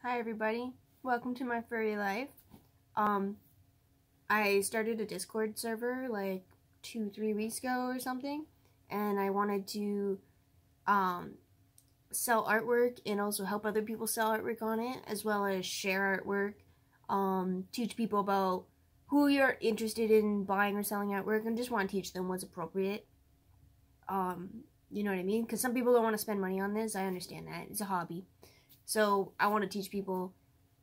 Hi everybody, welcome to my furry life. I started a Discord server like 2-3 weeks ago or something, and I wanted to sell artwork and also help other people sell artwork on it, as well as share artwork, teach people about who you're interested in buying or selling artwork, and just want to teach them what's appropriate. You know what I mean? Because some people don't want to spend money on this. I understand that. It's a hobby. So I want to teach people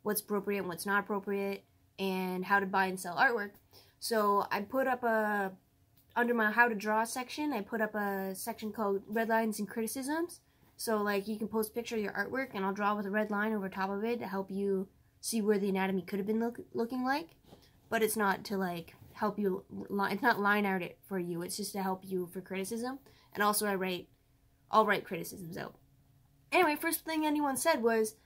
what's appropriate and what's not appropriate and how to buy and sell artwork. So I put up under my how to draw section, I put up a section called red lines and criticisms. So like you can post a picture of your artwork and I'll draw with a red line over top of it to help you see where the anatomy could have been looking like. But it's not to like help you, it's not line art it for you, it's just to help you for criticism. And also I'll write criticisms out. Anyway, first thing anyone said was,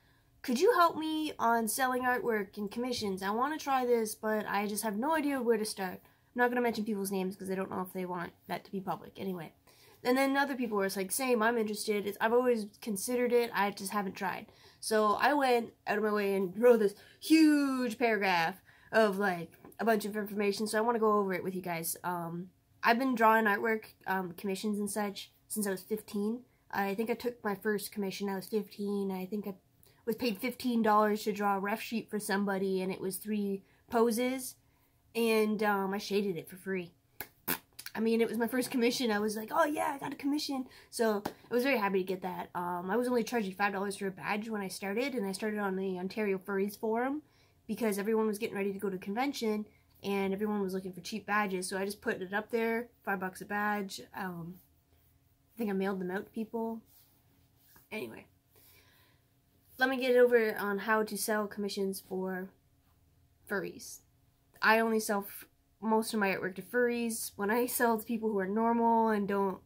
could you help me on selling artwork and commissions? I want to try this, but I just have no idea where to start. I'm not going to mention people's names because I don't know if they want that to be public. Anyway. And then other people were like, same, I'm interested. I've always considered it. I just haven't tried. So I went out of my way and wrote this huge paragraph of like a bunch of information. So I want to go over it with you guys. I've been drawing artwork, commissions and such since I was 15. I think I took my first commission, I was 15. I think I was paid $15 to draw a ref sheet for somebody, and it was 3 poses, and I shaded it for free. I mean, it was my first commission. I was like, oh yeah, I got a commission. So I was very happy to get that. I was only charging $5 for a badge when I started, and I started on the Ontario Furries forum because everyone was getting ready to go to a convention, and everyone was looking for cheap badges, so I just put it up there, $5 a badge. I think I mailed them out to people. Anyway, let me get over on how to sell commissions for furries. I only sell most of my artwork to furries. When I sell to people who are normal and don't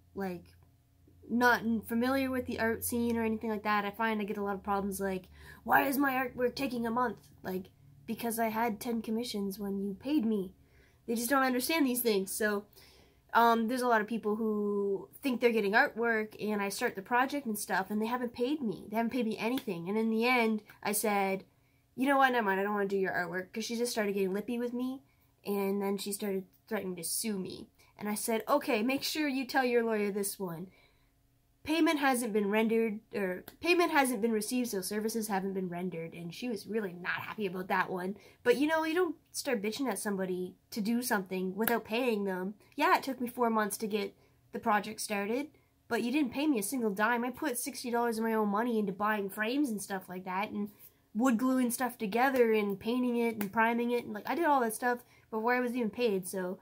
not familiar with the art scene or anything like that, I find I get a lot of problems like, why is my artwork taking a month? Like, because I had 10 commissions when you paid me. They just don't understand these things. So there's a lot of people who think they're getting artwork, and I start the project and stuff, and they haven't paid me. They haven't paid me anything. And in the end, I said, you know what, never mind, I don't want to do your artwork, because she just started getting lippy with me, and then she started threatening to sue me. And I said, okay, make sure you tell your lawyer this one. Payment hasn't been rendered, or payment hasn't been received, so services haven't been rendered. And she was really not happy about that one. But you know, you don't start bitching at somebody to do something without paying them. Yeah, it took me 4 months to get the project started, but you didn't pay me a single dime. I put $60 of my own money into buying frames and stuff like that, and wood gluing stuff together, and painting it, and priming it, and like, I did all that stuff before I was even paid, so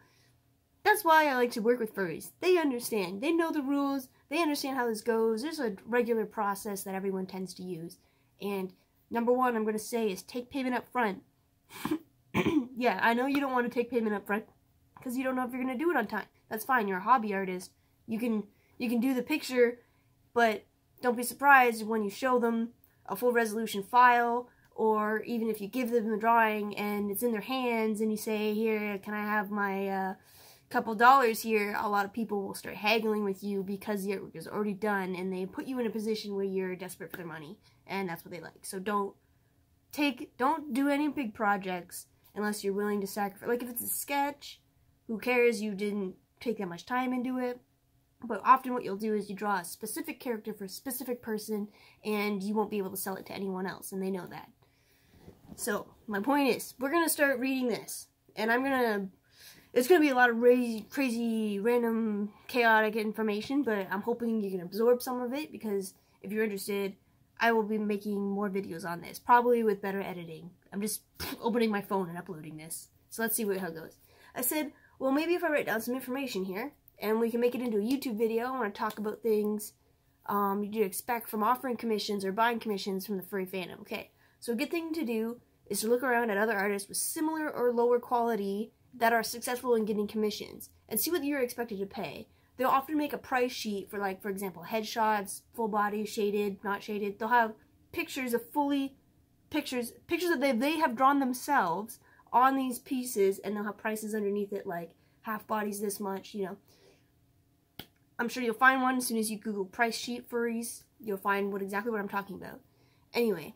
that's why I like to work with furries. They understand. They know the rules. They understand how this goes. There's a regular process that everyone tends to use. And number one I'm going to say is take payment up front. Yeah, I know you don't want to take payment up front because you don't know if you're going to do it on time. That's fine. You're a hobby artist. You can do the picture, but don't be surprised when you show them a full resolution file, or even if you give them the drawing and it's in their hands and you say, here, can I have my couple dollars here, a lot of people will start haggling with you because the artwork is already done, and they put you in a position where you're desperate for their money, and that's what they like. So don't do any big projects unless you're willing to sacrifice. Like if it's a sketch, who cares, you didn't take that much time into it. But often what you'll do is you draw a specific character for a specific person, and you won't be able to sell it to anyone else, and they know that. So my point is, we're gonna start reading this, and it's going to be a lot of crazy, random, chaotic information, but I'm hoping you can absorb some of it, because if you're interested, I will be making more videos on this, probably with better editing. I'm just opening my phone and uploading this. So let's see how it goes. I said, well, maybe if I write down some information here, and we can make it into a YouTube video. I want to talk about things you'd expect from offering commissions or buying commissions from the furry fandom. Okay, so a good thing to do is to look around at other artists with similar or lower quality that are successful in getting commissions, and see what you're expected to pay. They'll often make a price sheet for, like, for example, headshots, full body, shaded, not shaded. They'll have pictures of pictures that they have drawn themselves on these pieces, and they'll have prices underneath it, like half bodies this much, you know. I'm sure you'll find one as soon as you Google price sheet furries. You'll find exactly what I'm talking about. Anyway,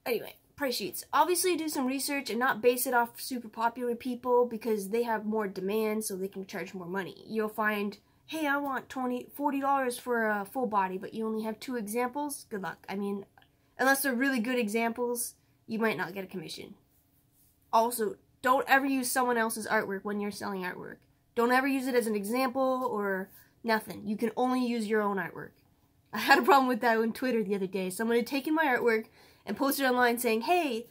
anyway, price sheets. Obviously do some research and not base it off super popular people because they have more demand so they can charge more money. You'll find, hey, I want $40 for a full body, but you only have 2 examples. Good luck. I mean, unless they're really good examples, you might not get a commission. Also, don't ever use someone else's artwork when you're selling artwork. Don't ever use it as an example or nothing. You can only use your own artwork. I had a problem with that on Twitter the other day. Someone had taken my artwork and posted online saying, hey,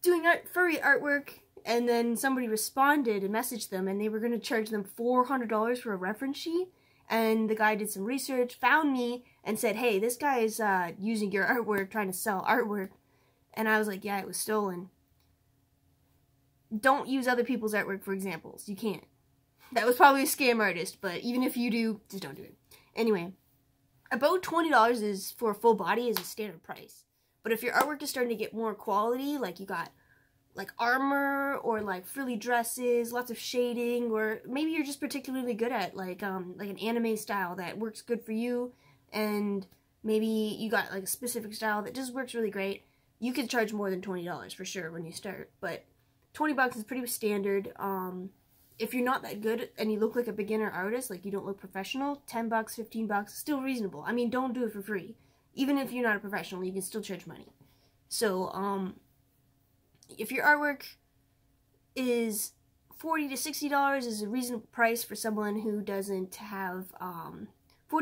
doing furry artwork, and then somebody responded and messaged them, and they were going to charge them $400 for a reference sheet, and the guy did some research, found me, and said, hey, this guy is using your artwork, trying to sell artwork, and I was like, yeah, it was stolen. Don't use other people's artwork for examples. You can't. That was probably a scam artist, but even if you do, just don't do it. Anyway, about $20 is for a full body is a standard price. But if your artwork is starting to get more quality, like you got like armor or like frilly dresses, lots of shading, or maybe you're just particularly good at like an anime style that works good for you, and maybe you got like a specific style that just works really great, you could charge more than $20 for sure when you start. But $20 is pretty standard. If you're not that good and you look like a beginner artist, like you don't look professional, $10, $15, still reasonable. I mean, don't do it for free. Even if you're not a professional, you can still charge money. So, if your artwork is $40 to $60 is a reasonable price for someone who doesn't have, $40 to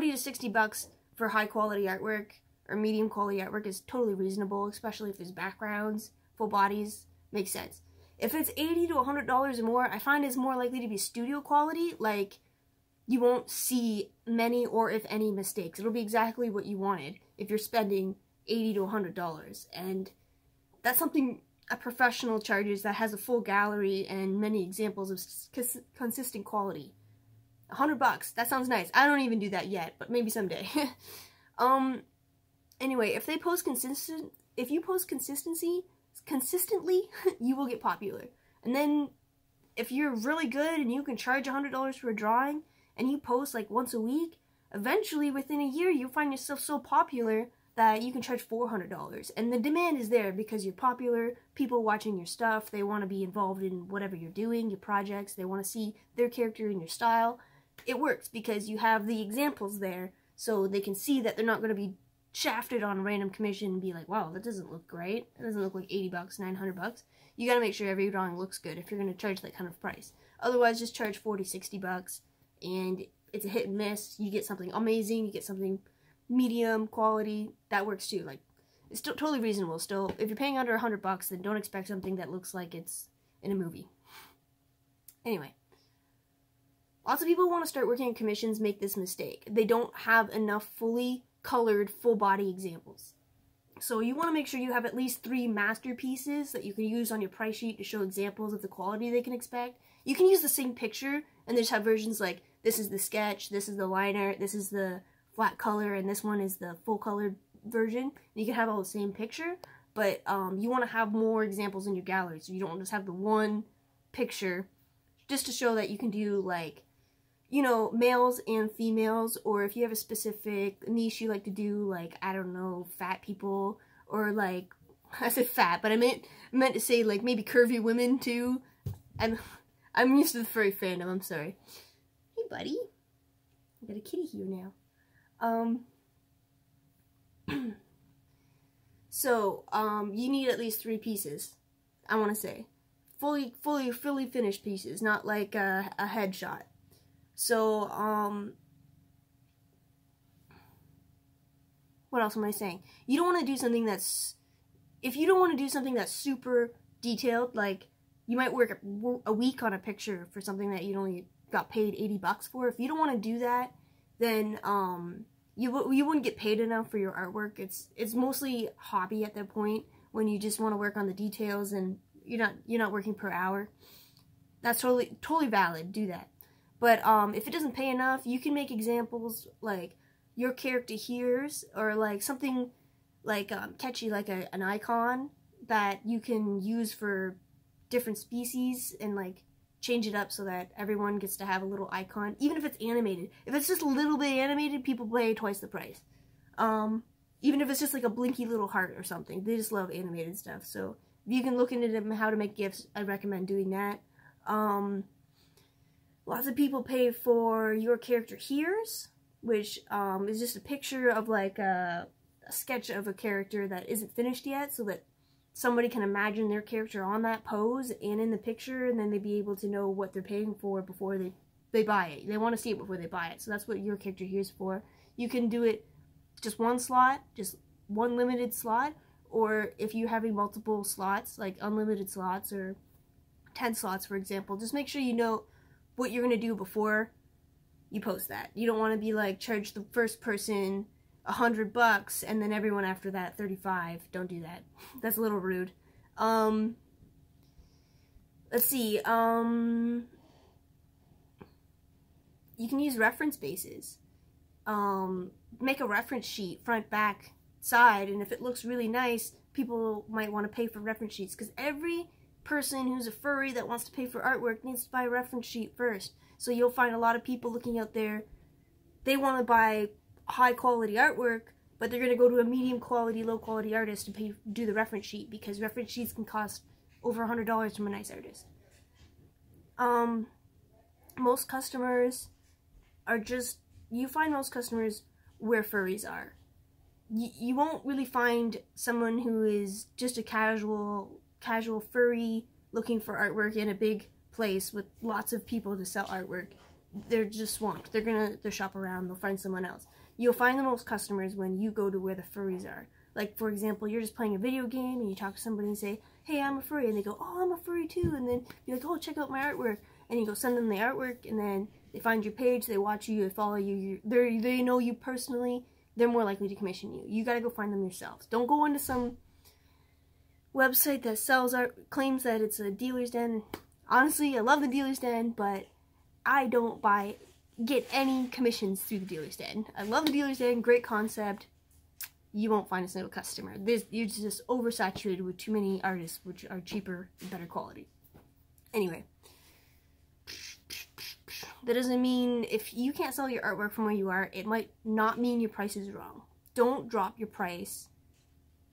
$60 for high quality artwork or medium quality artwork is totally reasonable, especially if there's backgrounds, full bodies, makes sense. If it's $80 to $100 or more, I find it's more likely to be studio quality, like you won't see many or if any mistakes. It'll be exactly what you wanted if you're spending $80 to $100, and that's something a professional charges that has a full gallery and many examples of consistent quality. $100, that sounds nice. I don't even do that yet, but maybe someday. Anyway, if you post consistently, you will get popular. And then if you're really good and you can charge $100 for a drawing and you post like once a week, eventually within a year you find yourself so popular that you can charge $400. And the demand is there because you're popular, people watching your stuff, they want to be involved in whatever you're doing, your projects, they want to see their character in your style. It works because you have the examples there so they can see that they're not going to be shafted on a random commission and be like, wow, that doesn't look great. It doesn't look like $80, $900. You gotta make sure every drawing looks good if you're gonna charge that kind of price. Otherwise, just charge $40, $60, and it's a hit and miss. You get something amazing, you get something medium quality. That works too. Like, it's still totally reasonable. Still, if you're paying under $100, then don't expect something that looks like it's in a movie. Anyway. Lots of people who want to start working on commissions make this mistake. They don't have enough fully colored full body examples. So you want to make sure you have at least 3 masterpieces that you can use on your price sheet to show examples of the quality they can expect. You can use the same picture and just have versions like, this is the sketch, this is the liner, this is the flat color, and this one is the full colored version. You can have all the same picture, but you want to have more examples in your gallery, so you don't just have the one picture, just to show that you can do like, you know, males and females, or if you have a specific niche you like to do, like, I don't know, fat people, or like, I said fat, but I meant to say like maybe curvy women too. I'm used to the furry fandom, I'm sorry. Hey buddy, I got a kitty here now. So, you need at least 3 pieces, I want to say. Fully finished pieces, not like a headshot. So, what else am I saying? You don't want to do something that's, if you don't want to do something that's super detailed, like, you might work a week on a picture for something that you only got paid $80 for. If you don't want to do that, then, you wouldn't get paid enough for your artwork. It's mostly hobby at that point, when you just want to work on the details and you're not working per hour. That's totally valid. Do that. But if it doesn't pay enough, you can make examples like your character hears, or like something like catchy, like an icon that you can use for different species and like change it up so that everyone gets to have a little icon, even if it's animated. If it's just a little bit animated, people pay twice the price. Even if it's just like a blinky little heart or something. They just love animated stuff. So if you can look into them, how to make GIFs, I recommend doing that. Lots of people pay for Your Character Here's, which is just a picture of like a sketch of a character that isn't finished yet, so that somebody can imagine their character on that pose and in the picture, and then they'd be able to know what they're paying for before they buy it. They want to see it before they buy it, so that's what Your Character Here's for. You can do it just one slot, just one limited slot, or if you're having multiple slots, like unlimited slots or 10 slots, for example, just make sure you know what you're going to do before you post that. You don't want to be like, charge the first person $100 and then everyone after that $35. Don't do that. That's a little rude. Let's see. You can use reference bases. Make a reference sheet, front, back, side, and if it looks really nice, people might want to pay for reference sheets, because every person who's a furry that wants to pay for artwork needs to buy a reference sheet first. So you'll find a lot of people looking out there, they want to buy high quality artwork, but they're going to go to a medium quality, low quality artist to do the reference sheet, because reference sheets can cost over $100 from a nice artist. Most customers are just, you find most customers where furries are. You won't really find someone who is just a casual furry looking for artwork in a big place with lots of people to sell artwork. They're just swamped. They'll shop around, they'll find someone else. You'll find the most customers when you go to where the furries are. Like, for example, you're just playing a video game and you talk to somebody and say, hey, I'm a furry, and they go, oh, I'm a furry too, and then you're like, oh, check out my artwork, and you go send them the artwork, and then they find your page, they watch you, they follow you, they know you personally, they're more likely to commission you. You gotta go find them yourselves. Don't go into some website that sells art, claims that it's a dealer's den. Honestly, I love the dealer's den, but I don't get any commissions through the dealer's den. I love the dealer's den, great concept. You won't find a single customer. You're just oversaturated with too many artists, which are cheaper and better quality. Anyway, that doesn't mean if you can't sell your artwork from where you are, it might not mean your price is wrong. Don't drop your price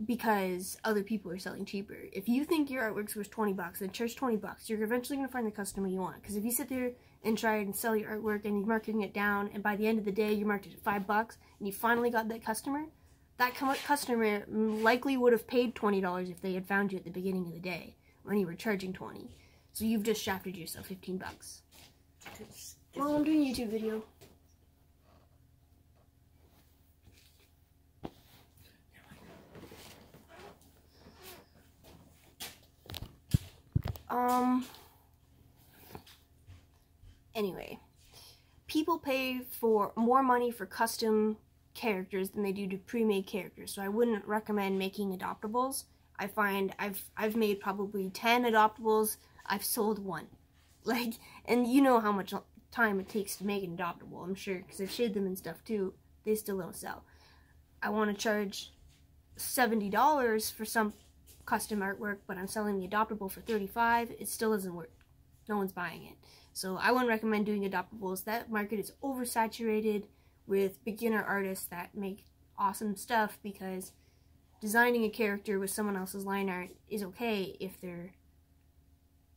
because other people are selling cheaper. If you think your artwork's worth $20, then charge $20. You're eventually going to find the customer you want. Because if you sit there and try and sell your artwork and you're marketing it down, and by the end of the day you marked it at $5 and you finally got that customer likely would have paid $20 if they had found you at the beginning of the day when you were charging $20. So you've just shafted yourself $15. Well, I'm doing a YouTube video. Anyway, people pay for more money for custom characters than they do to pre-made characters, so I wouldn't recommend making adoptables. I find I've made probably 10 adoptables, I've sold one. Like, and you know how much time it takes to make an adoptable, I'm sure, because I've shaded them and stuff too. They still don't sell. I want to charge $70 for some custom artwork, but I'm selling the adoptable for $35. It still doesn't work. No one's buying it. So I wouldn't recommend doing adoptables. That market is oversaturated with beginner artists that make awesome stuff, because designing a character with someone else's line art is okay if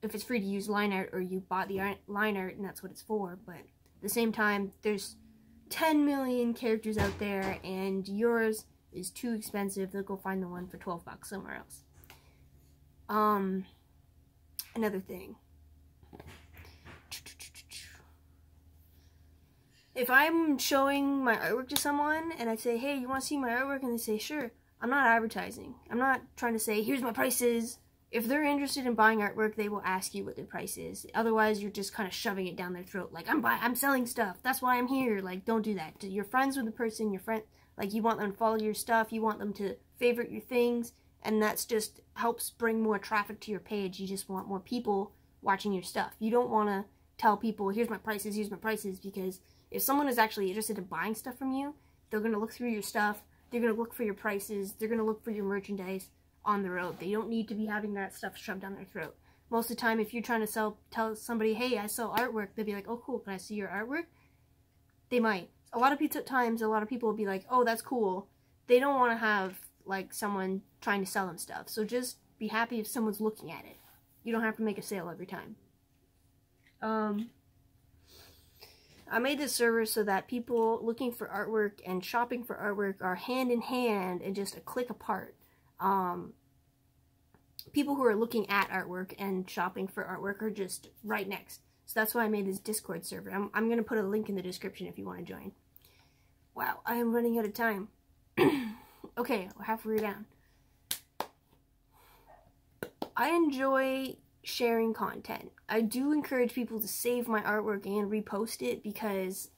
it's free to use line art, or you bought the line art and that's what it's for. But at the same time, there's 10 million characters out there and yours is too expensive. They'll go find the one for $12 somewhere else. Another thing. If I'm showing my artwork to someone and I say, hey, you want to see my artwork? And they say, sure. I'm not advertising. I'm not trying to say, here's my prices. If they're interested in buying artwork, they will ask you what their price is. Otherwise, you're just kind of shoving it down their throat. Like, I'm selling stuff. That's why I'm here. Like, don't do that. You're friends with the person. Like, you want them to follow your stuff. You want them to favorite your things. And that's just helps bring more traffic to your page. You just want more people watching your stuff. You don't want to tell people, here's my prices, because if someone is actually interested in buying stuff from you, they're going to look through your stuff. They're going to look for your prices. They're going to look for your merchandise on the road. They don't need to be having that stuff shoved down their throat. Most of the time, if you're trying to tell somebody, hey, I sell artwork, they'll be like, oh, cool, can I see your artwork? They might. A lot of times, a lot of people will be like, oh, that's cool. they don't want to have like someone trying to sell them stuff. So just be happy if someone's looking at it. You don't have to make a sale every time. I made this server so that people looking for artwork and shopping for artwork are hand in hand and just a click apart. People who are looking at artwork and shopping for artwork are just right next. So that's why I made this Discord server. I'm going to put a link in the description if you want to join. Wow, I am running out of time. Okay, we're halfway down. I enjoy sharing content. I do encourage people to save my artwork and repost it because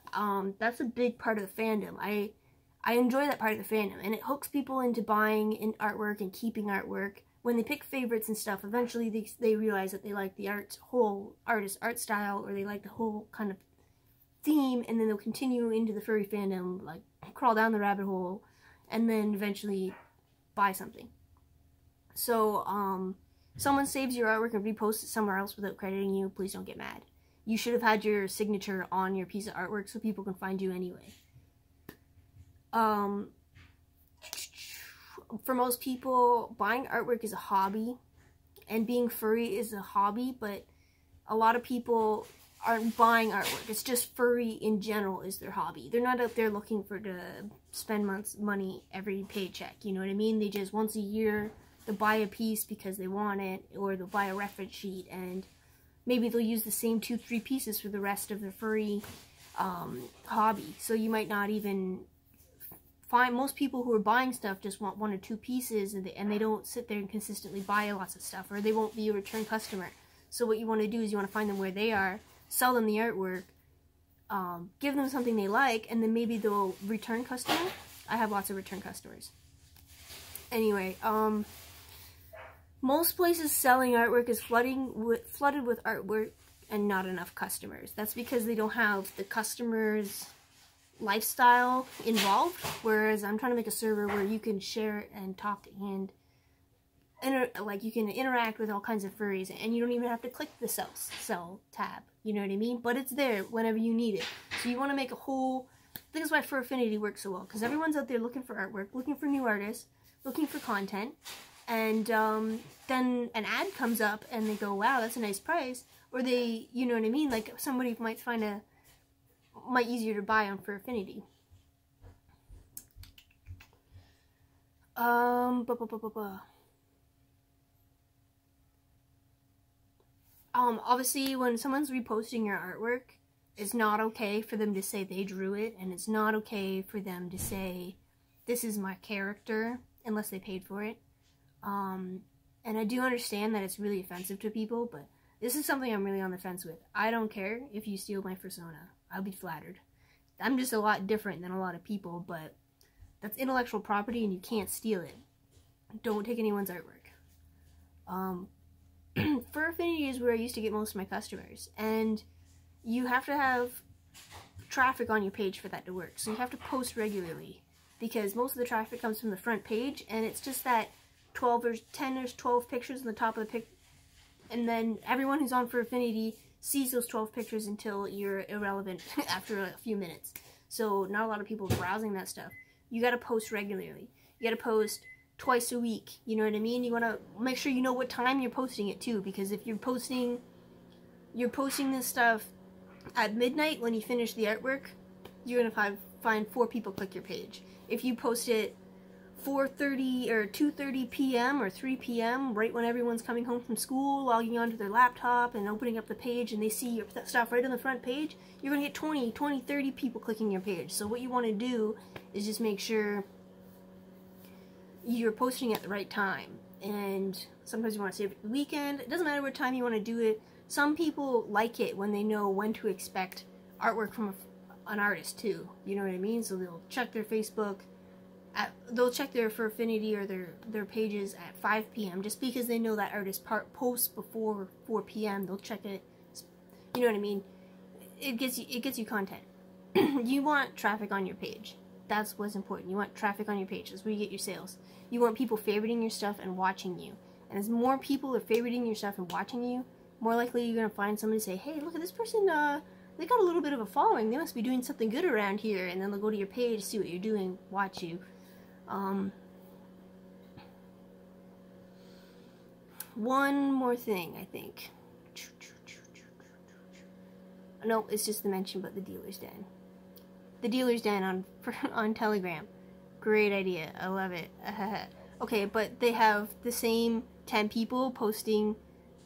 that's a big part of the fandom. I enjoy that part of the fandom, and it hooks people into buying artwork and keeping artwork. When they pick favorites and stuff, eventually they realize that they like the whole artist art style, or they like the whole kind of theme, and then they'll continue into the furry fandom, like crawl down the rabbit hole, and then eventually buy something. So, someone saves your artwork and reposts it somewhere else without crediting you, please don't get mad. You should have had your signature on your piece of artwork so people can find you anyway. For most people, buying artwork is a hobby, and being furry is a hobby, but a lot of people aren't buying artwork. It's just furry in general is their hobby. They're not out there looking to spend money every paycheck, you know what I mean? They just, once a year, they'll buy a piece because they want it, or they'll buy a reference sheet, and maybe they'll use the same 2-3 pieces for the rest of their furry hobby. So you might not even find, most people who are buying stuff just want 1 or 2 pieces, and they don't sit there and consistently buy lots of stuff, or they won't be a return customer. So what you want to do is you want to find them where they are, sell them the artwork, give them something they like, and then maybe they'll return customer. I have lots of return customers. Anyway, most places selling artwork is flooded with artwork and not enough customers. That's because they don't have the customers' lifestyle involved, whereas I'm trying to make a server where you can share and talk and like you can interact with all kinds of furries, and you don't even have to click the sell tab, you know what I mean? But it's there whenever you need it. So you want to make a whole, this is why Fur Affinity works so well, because everyone's out there looking for artwork, looking for new artists, looking for content, and then an ad comes up and they go, wow, that's a nice price, or they, you know what I mean, like somebody might find might easier to buy on Fur Affinity. Obviously, when someone's reposting your artwork, it's not okay for them to say they drew it, and it's not okay for them to say, this is my character, unless they paid for it. And I do understand that it's really offensive to people, but this is something I'm really on the fence with. I don't care if you steal my persona. I'll be flattered. I'm just a lot different than a lot of people, but that's intellectual property and you can't steal it. Don't take anyone's artwork. Fur Affinity is where I used to get most of my customers, and you have to have traffic on your page for that to work. So you have to post regularly, because most of the traffic comes from the front page, and it's just that 10 or 12 pictures on the top of the pic, and then everyone who's on Fur Affinity sees those 12 pictures until you're irrelevant after a few minutes. So not a lot of people are browsing that stuff. You gotta post regularly. You gotta post twice a week, you know what I mean? You wanna make sure you know what time you're posting it too, because if you're posting this stuff at midnight when you finish the artwork, you're gonna find 4 people click your page. If you post it 4:30 or 2:30 p.m. or 3 p.m. right when everyone's coming home from school, logging onto their laptop and opening up the page, and they see your stuff right on the front page, you're going to get 20, 30 people clicking your page. So what you want to do is just make sure you're posting at the right time. And sometimes you want to save it the weekend. It doesn't matter what time you want to do it. Some people like it when they know when to expect artwork from an artist too. You know what I mean? So they'll check their Facebook. They'll check their Fur Affinity or their pages at 5 p.m. just because they know that artist posts before 4 p.m. They'll check it. You know what I mean? It gets you content. You want traffic on your page. That's what's important. You want traffic on your page. That's where you get your sales. You want people favoriting your stuff and watching you. And as more people are favoriting your stuff and watching you, more likely you're gonna find somebody to say, "Hey, look at this person. They got a little bit of a following. They must be doing something good around here." And then they'll go to your page, see what you're doing, watch you. One more thing, I think. No, it's just the mention about the dealer's den. The dealer's den on Telegram. Great idea. I love it. Okay, but they have the same 10 people posting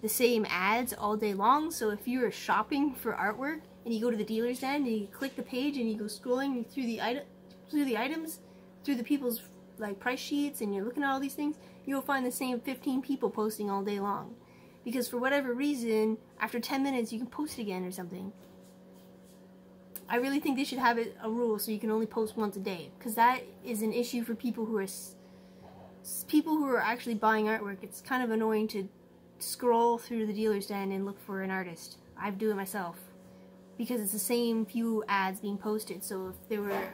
the same ads all day long. So if you're shopping for artwork and you go to the dealer's den and you click the page and you go scrolling through the items, through the people's like price sheets, and you're looking at all these things, you'll find the same 15 people posting all day long. Because for whatever reason, after 10 minutes you can post again or something. I really think they should have it a rule so you can only post once a day, because that is an issue for people who are actually buying artwork. It's kind of annoying to scroll through the dealer's den and look for an artist. I do it myself because it's the same few ads being posted. So if there were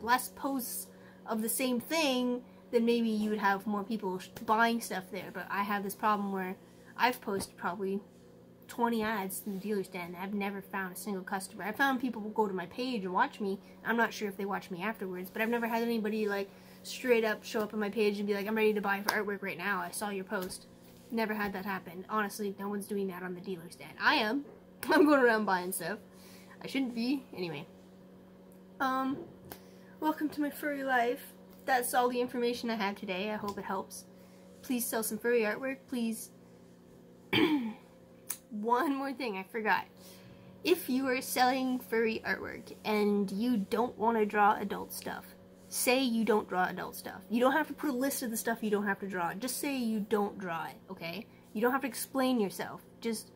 less posts of the same thing, then maybe you would have more people buying stuff there. But I have this problem where I've posted probably 20 ads in the dealer's den. I've never found a single customer. I found people will go to my page and watch me. I'm not sure if they watch me afterwards, but I've never had anybody like straight up show up on my page and be like, I'm ready to buy for artwork right now. I saw your post. Never had that happen. Honestly, no one's doing that on the dealer's den. I am. I'm going around buying stuff. I shouldn't be. Anyway. Welcome to my furry life. That's all the information I have today. I hope it helps. Please sell some furry artwork. Please. One more thing I forgot. If you are selling furry artwork and you don't want to draw adult stuff, say you don't draw adult stuff. You don't have to put a list of the stuff you don't have to draw. Just say you don't draw it, okay? You don't have to explain yourself. Just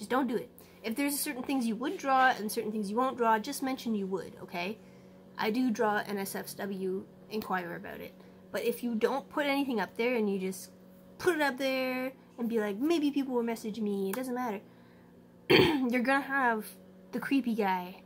don't do it. If there's certain things you would draw and certain things you won't draw, just mention you would, okay? I do draw NSFW, inquire about it. But if you don't put anything up there and you just put it up there and be like, maybe people will message me, it doesn't matter. You're gonna have the creepy guy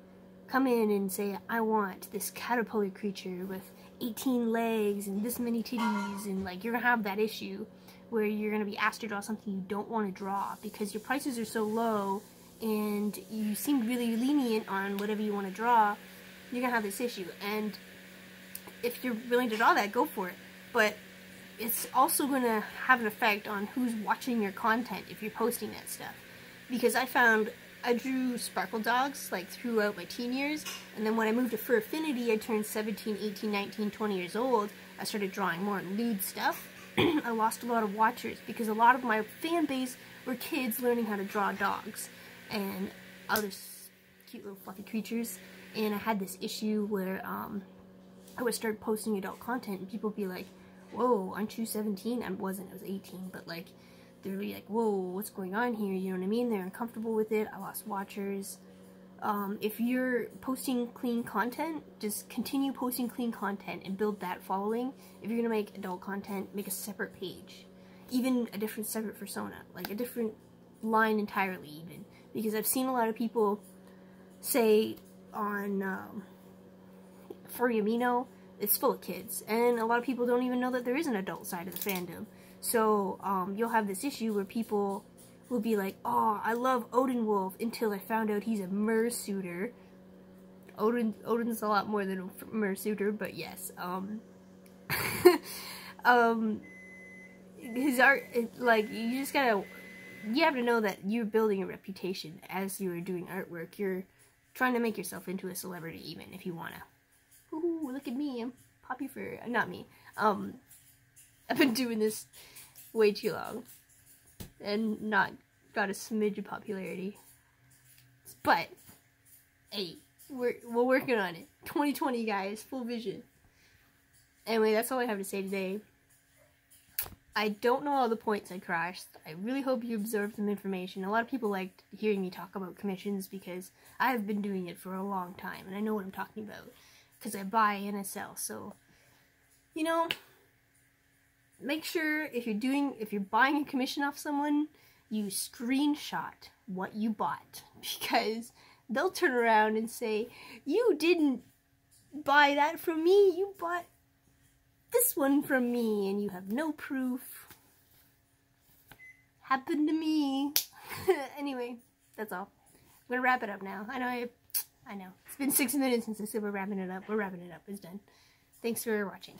come in and say, I want this caterpillar creature with 18 legs and this many titties, and like you're gonna have that issue where you're gonna be asked to draw something you don't want to draw because your prices are so low and you seem really lenient on whatever you want to draw. You're gonna have this issue, and if you're willing to draw that, go for it. But it's also gonna have an effect on who's watching your content if you're posting that stuff. Because I drew sparkle dogs like throughout my teen years, and then when I moved to Fur Affinity, I turned 17, 18, 19, 20 years old, I started drawing more lewd stuff. I lost a lot of watchers because a lot of my fan base were kids learning how to draw dogs and other cute little fluffy creatures, and I had this issue where I would start posting adult content and people would be like, whoa, aren't you 17? I wasn't, I was 18, but like, they're really like, whoa, what's going on here? You know what I mean? They're uncomfortable with it. I lost watchers. If you're posting clean content, just continue posting clean content and build that following. If you're going to make adult content, make a separate page. Even a different separate persona. Like a different line entirely even. Because I've seen a lot of people say on Furry Amino, it's full of kids. And a lot of people don't even know that there is an adult side of the fandom. So, you'll have this issue where people will be like, oh, I love Odin Wolf until I found out he's a mersuiter. Odin's a lot more than a mersuiter, but yes. His art, like, you have to know that you're building a reputation as you're doing artwork. You're trying to make yourself into a celebrity even if you wanna. Ooh, look at me, I'm Poppy Fur. Not me. I've been doing this way too long and not got a smidge of popularity. But, hey, we're working on it. 2020, guys, full vision. Anyway, that's all I have to say today. I don't know all the points I crashed. I really hope you absorbed some information. A lot of people liked hearing me talk about commissions because I have been doing it for a long time and I know what I'm talking about because I buy and I sell. So, you know, make sure if you're buying a commission off someone, you screenshot what you bought, because they'll turn around and say, you didn't buy that from me, you bought this one from me, and you have no proof. Happened to me. Anyway, that's all. I'm gonna wrap it up now. I know. It's been 6 minutes since I said we're wrapping it up. We're wrapping it up. It's done. Thanks for watching.